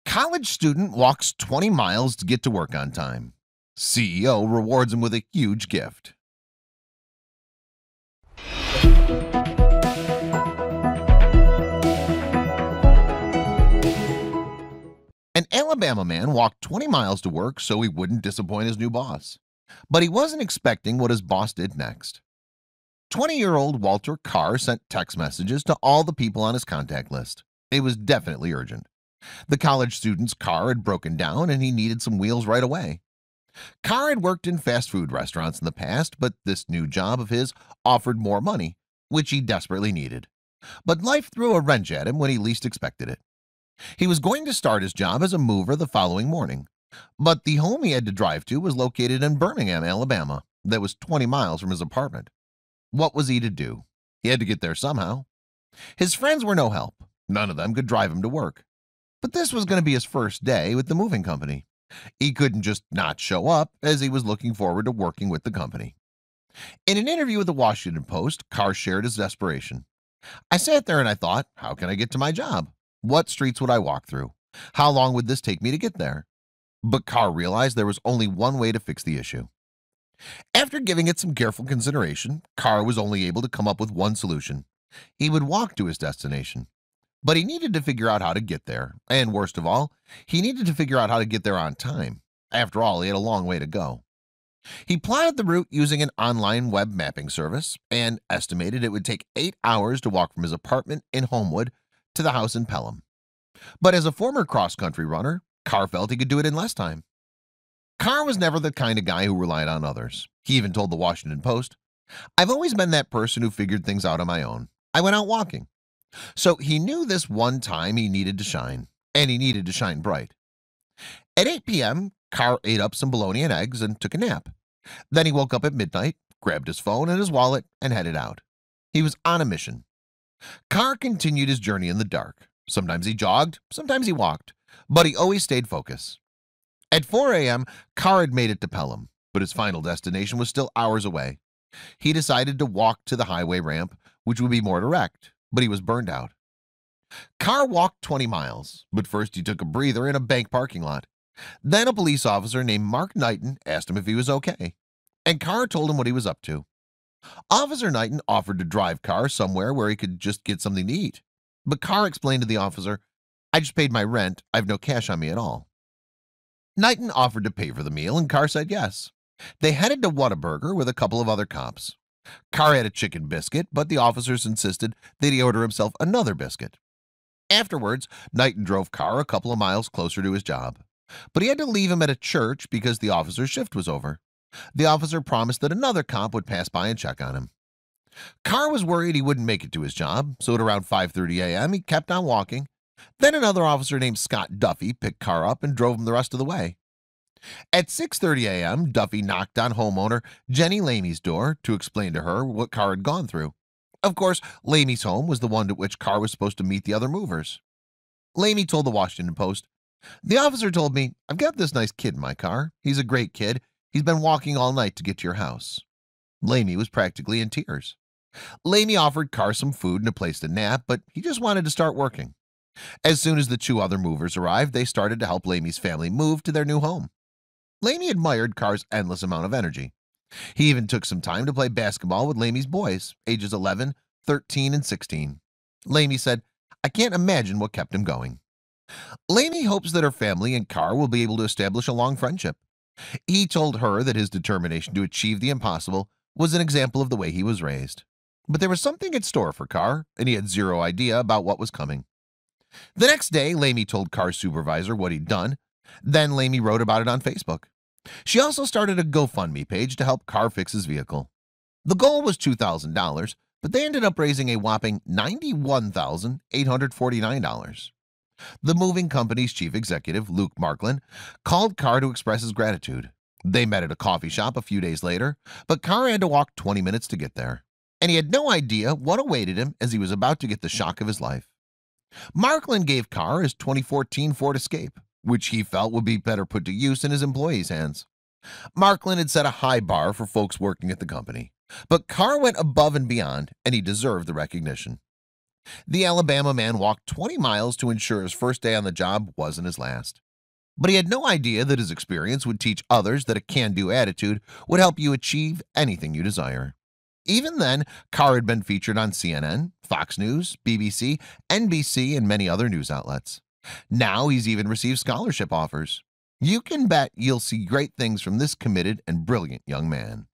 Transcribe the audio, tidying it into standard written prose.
College student walks 20 miles to get to work on time. CEO rewards him with a huge gift. An Alabama man walked 20 miles to work so he wouldn't disappoint his new boss. But he wasn't expecting what his boss did next. 20-year-old Walter Carr sent text messages to all the people on his contact list. It was definitely urgent. The college student's car had broken down and he needed some wheels right away. Carr had worked in fast food restaurants in the past, but this new job of his offered more money, which he desperately needed. But life threw a wrench at him when he least expected it. He was going to start his job as a mover the following morning, but the home he had to drive to was located in Birmingham, Alabama. That was 20 miles from his apartment. What was he to do? He had to get there somehow. His friends were no help. None of them could drive him to work. But this was going to be his first day with the moving company. He couldn't just not show up, as he was looking forward to working with the company. In an interview with the Washington Post, Carr shared his desperation. "I sat there and I thought, how can I get to my job? What streets would I walk through? How long would this take me to get there?" But Carr realized there was only one way to fix the issue. After giving it some careful consideration, Carr was only able to come up with one solution. He would walk to his destination. But he needed to figure out how to get there, and worst of all, he needed to figure out how to get there on time. After all, he had a long way to go. He plotted the route using an online web mapping service and estimated it would take 8 hours to walk from his apartment in Homewood to the house in Pelham. But as a former cross-country runner, Carr felt he could do it in less time. Carr was never the kind of guy who relied on others. He even told the Washington Post, "I've always been that person who figured things out on my own. I went out walking." So he knew this one time he needed to shine, and he needed to shine bright. At 8 p.m., Carr ate up some bologna and eggs and took a nap. Then he woke up at midnight, grabbed his phone and his wallet, and headed out. He was on a mission. Carr continued his journey in the dark. Sometimes he jogged, sometimes he walked, but he always stayed focused. At 4 a.m., Carr had made it to Pelham, but his final destination was still hours away. He decided to walk to the highway ramp, which would be more direct, but he was burned out. Carr walked 20 miles, but first he took a breather in a bank parking lot. Then a police officer named Mark Knighton asked him if he was okay, and Carr told him what he was up to. Officer Knighton offered to drive Carr somewhere where he could just get something to eat, but Carr explained to the officer, "I just paid my rent, I have no cash on me at all." Knighton offered to pay for the meal, and Carr said yes. They headed to Whataburger with a couple of other cops. Carr had a chicken biscuit, but the officers insisted that he order himself another biscuit. Afterwards, Knighton drove Carr a couple of miles closer to his job, but he had to leave him at a church because the officer's shift was over. The officer promised that another cop would pass by and check on him. Carr was worried he wouldn't make it to his job, so at around 5:30 a.m. he kept on walking. Then another officer named Scott Duffy picked Carr up and drove him the rest of the way. At 6:30 a.m., Duffy knocked on homeowner Jenny Lamey's door to explain to her what Carr had gone through. Of course, Lamey's home was the one at which Carr was supposed to meet the other movers. Lamey told the Washington Post, "The officer told me, I've got this nice kid in my car. He's a great kid. He's been walking all night to get to your house." Lamey was practically in tears. Lamey offered Carr some food and a place to nap, but he just wanted to start working. As soon as the two other movers arrived, they started to help Lamey's family move to their new home. Lamey admired Carr's endless amount of energy. He even took some time to play basketball with Lamey's boys, ages 11, 13, and 16. Lamey said, "I can't imagine what kept him going." Lamey hopes that her family and Carr will be able to establish a long friendship. He told her that his determination to achieve the impossible was an example of the way he was raised. But there was something in store for Carr, and he had zero idea about what was coming. The next day, Lamey told Carr's supervisor what he'd done. Then Lamey wrote about it on Facebook. She also started a GoFundMe page to help Carr fix his vehicle. The goal was $2,000, but they ended up raising a whopping $91,849. The moving company's chief executive, Luke Marklin, called Carr to express his gratitude. They met at a coffee shop a few days later, but Carr had to walk 20 minutes to get there, and he had no idea what awaited him as he was about to get the shock of his life. Marklin gave Carr his 2014 Ford Escape, which he felt would be better put to use in his employees' hands. Marklin had set a high bar for folks working at the company, but Carr went above and beyond, and he deserved the recognition. The Alabama man walked 20 miles to ensure his first day on the job wasn't his last. But he had no idea that his experience would teach others that a can-do attitude would help you achieve anything you desire. Even then, Carr had been featured on CNN, Fox News, BBC, NBC, and many other news outlets. Now he's even received scholarship offers. You can bet you'll see great things from this committed and brilliant young man.